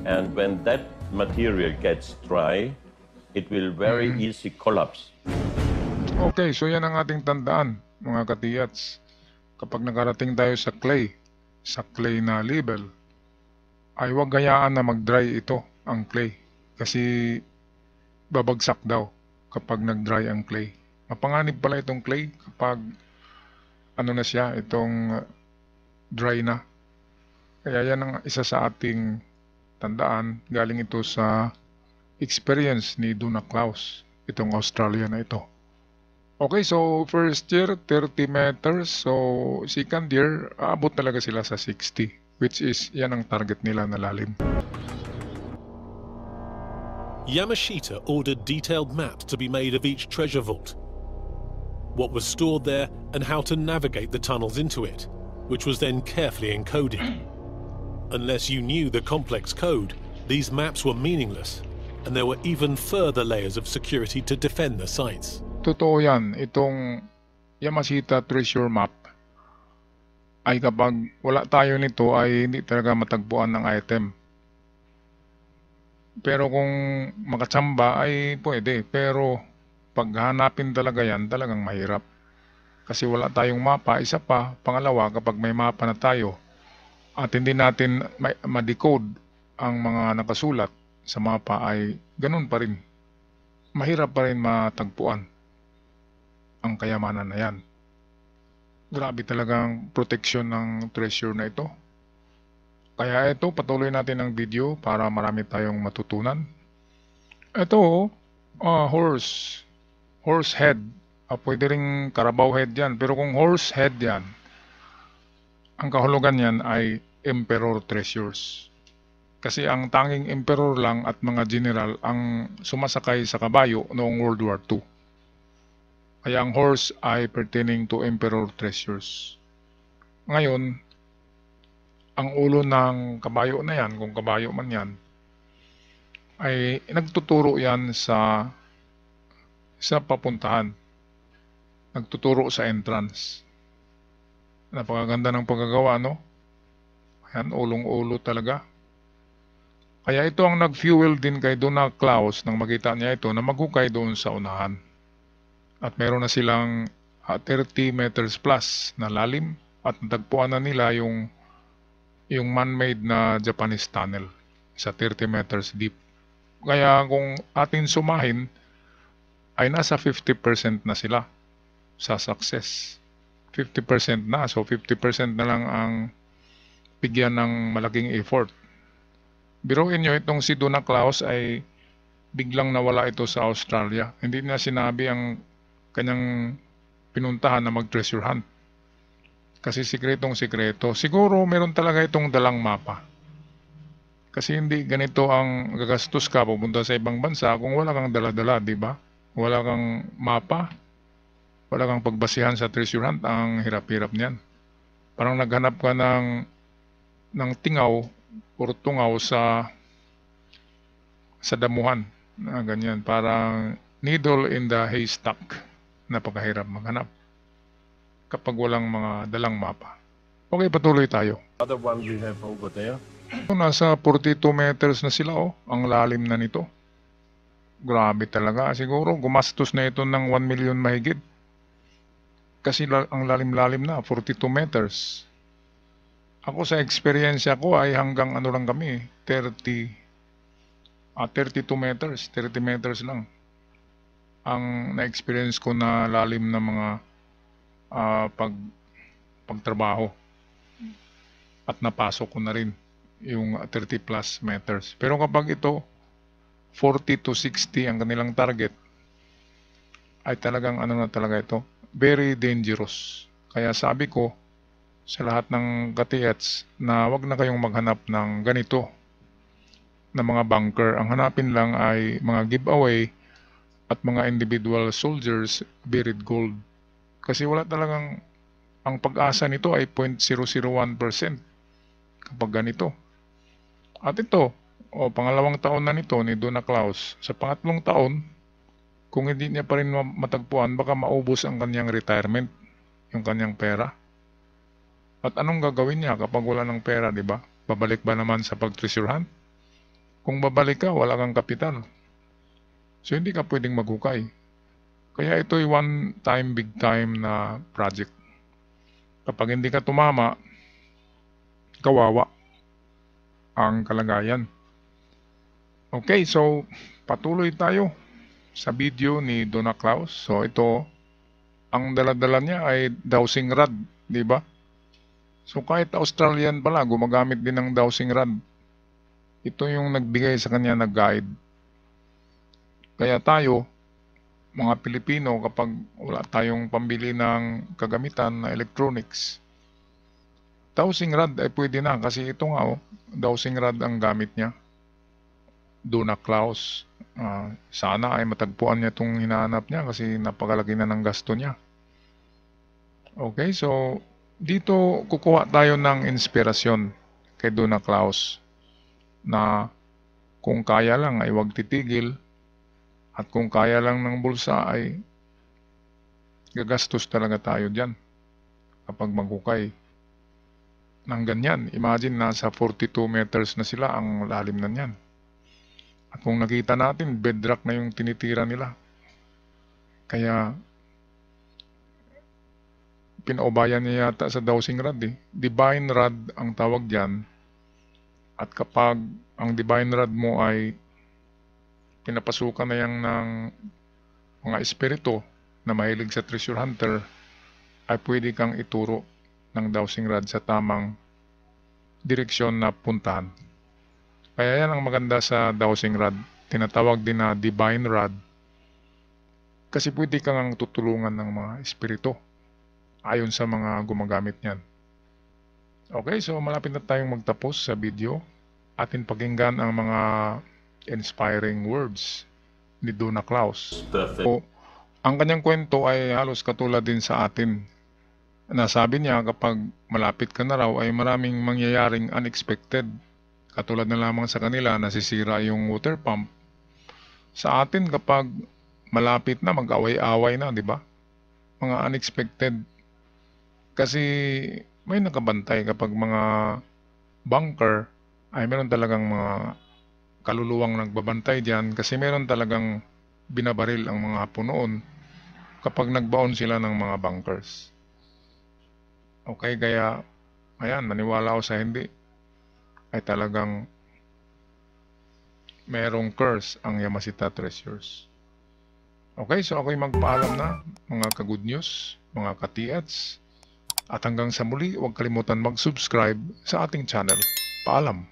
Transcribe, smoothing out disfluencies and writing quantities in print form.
And when that material gets dry, it will very easy collapse. Okay, so yan ang ating tandaan, mga katiyats. Kapag nakarating tayo sa clay na level, ay huwag hayaan na mag-dry ito, ang clay. Kasi babagsak daw kapag nag-dry ang clay. Mapanganib pala itong clay kapag ano na siya, itong dry na. Kaya yan ang isa sa ating tandaan. Galing ito sa experience ni Duna Klaus, itong Australia na ito. Okay, so first year, 30 meters. So second year, aabot talaga sila sa 60. Which is, yan ang target nila na lalim. Yamashita ordered detailed maps to be made of each treasure vault, what was stored there and how to navigate the tunnels into it, which was then carefully encoded. Unless you knew the complex code, these maps were meaningless, and there were even further layers of security to defend the sites. Totoo yan, itong Yamashita Treasure Map ay kapag wala tayo nito ay hindi talaga matagpuan ng item. Pero kung makatsamba ay pwede, pero pag hanapin talaga yan, talagang mahirap. Kasi wala tayong mapa, isa pa, pangalawa kapag may mapa na tayo at hindi natin ma-decode ang mga nakasulat sa mapa ay ganun pa rin. Mahirap pa rin matagpuan ang kayamanan na yan. Grabe talagang protection ng treasure na ito. Kaya ito, patuloy natin ang video para marami tayong matutunan. Ito, horse head. Pwede ring Carabao head yan. Pero kung horse head yan, ang kahulugan yan ay emperor treasures. Kasi ang tanging emperor lang at mga general ang sumasakay sa kabayo noong World War II. Kaya ang horse ay pertaining to emperor treasures. Ngayon, ang ulo ng kabayo na yan, kung kabayo man yan, ay nagtuturo yan sa papuntahan. Nagtuturo sa entrance. Napakaganda ng pagkagawa, no? Ayan, ulong-ulo talaga. Kaya ito ang nag-fuel din kay Duna Klaus nang makita niya ito na maghukay doon sa unahan. At meron na silang 30 meters plus na lalim at natagpuan na nila yung man-made na Japanese tunnel sa 30 meters deep. Kaya kung atin sumahin, ay nasa 50% na sila sa success. 50% na. So 50% na lang ang bigyan ng malaking effort. Biruin nyo itong si Duna Klaus ay biglang nawala ito sa Australia. Hindi na sinabi ang kanyang pinuntahan na mag-treasure hunt. Kasi sikretong sikreto. Siguro meron talaga itong dalang mapa. Kasi hindi ganito ang gagastos ka pupunta sa ibang bansa kung wala kang dala-dala, di ba? Wala kang mapa, wala kang pagbasihan sa treasure hunt, ang hirap-hirap niyan. Parang naghanap ka ng tingaw o tungaw sa damuhan. Na ganyan, parang needle in the haystack. Napakahirap maghanap kapag walang mga dalang mapa. Okay, patuloy tayo. Other one we have over there. Nasa 42 meters na sila, ang lalim na nito. Grabe talaga. Siguro gumastos na ito ng 1 million mahigit. Kasi ang lalim-lalim na, 42 meters. Ako sa experience ko ay hanggang ano lang kami, 32 meters, 30 meters lang. Ang na-experience ko na lalim na mga pagtrabaho. At napasok ko na rin yung 30 plus meters. Pero kapag ito, 40 to 60 ang kanilang target, ay talagang ano na talaga ito, very dangerous. Kaya sabi ko sa lahat ng katiyats na wag na kayong maghanap ng ganito na mga bunker. Ang hanapin lang ay mga giveaway at mga individual soldiers buried gold. Kasi wala talagang, ang pag-asa nito ay 0.001% kapag ganito. At ito, pangalawang taon na nito ni Duna Klaus. Sa pangatlong taon, kung hindi niya pa rin matagpuan, baka maubos ang kanyang retirement, yung kanyang pera. At anong gagawin niya kapag wala ng pera, di ba? Babalik ba naman sa pag-treasure hunt? Kung babalik ka, wala kang kapital. So, hindi ka pwedeng maghukay. Kaya ito'y one time, big time na project. Kapag hindi ka tumama, kawawa ang kalagayan. Okay, so patuloy tayo sa video ni Donna Klaus. So, ito, ang dala-dala niya ay dowsing rod, di ba? So, kahit Australian pala, gumagamit din ng dowsing rod. Ito yung nagbigay sa kanya na guide. Kaya tayo, mga Pilipino, kapag wala tayong pambili ng kagamitan na electronics, dowsing rod ay pwede na kasi ito nga, dowsing rod ang gamit niya. Donna Klaus. Sana ay matagpuan niya itong hinahanap niya kasi napakalaki na ng gasto niya. Okay, so dito kukuha tayo ng inspirasyon kay Donna Klaus na kung kaya lang ay huwag titigil at kung kaya lang ng bulsa ay gagastos talaga tayo dyan kapag maghukay ng ganyan. Imagine nasa 42 meters na sila ang lalim na niyan. At kung nakita natin, bedrock na yung tinitira nila. Kaya pinaubayan niya yata sa dowsing rod eh. Divine rod ang tawag dyan. At kapag ang divine rod mo ay pinapasukan na yan ng mga espiritu na mahilig sa treasure hunter, ay pwede kang ituro ng dowsing rod sa tamang direksyon na puntahan. Kaya yan ang maganda sa dowsing rod. Tinatawag din na divine rod. Kasi pwede kang tutulungan ng mga espiritu ayon sa mga gumagamit niyan. Okay, so malapit na tayong magtapos sa video. Atin pakinggan ang mga inspiring words ni Donna Klaus. Perfect. So, ang kanyang kwento ay halos katulad din sa atin. Nasabi niya kapag malapit ka na raw ay maraming mangyayaring unexpected. Katulad na lamang sa kanila nasisira yung water pump. Sa atin kapag malapit na mag-away-away na, di ba? Mga unexpected. Kasi may nakabantay kapag mga bunker ay meron talagang mga kaluluwang nagbabantay diyan kasi meron talagang binabaril ang mga Hapon noon kapag nagbaon sila ng mga bunkers. Okay, kaya ayan, naniwala ako sa hindi ay talagang merong curse ang Yamashita Treasures. Okay, so ako'y magpaalam na mga ka-good news, mga ka-tiats. At hanggang sa muli, huwag kalimutan mag-subscribe sa ating channel. Paalam!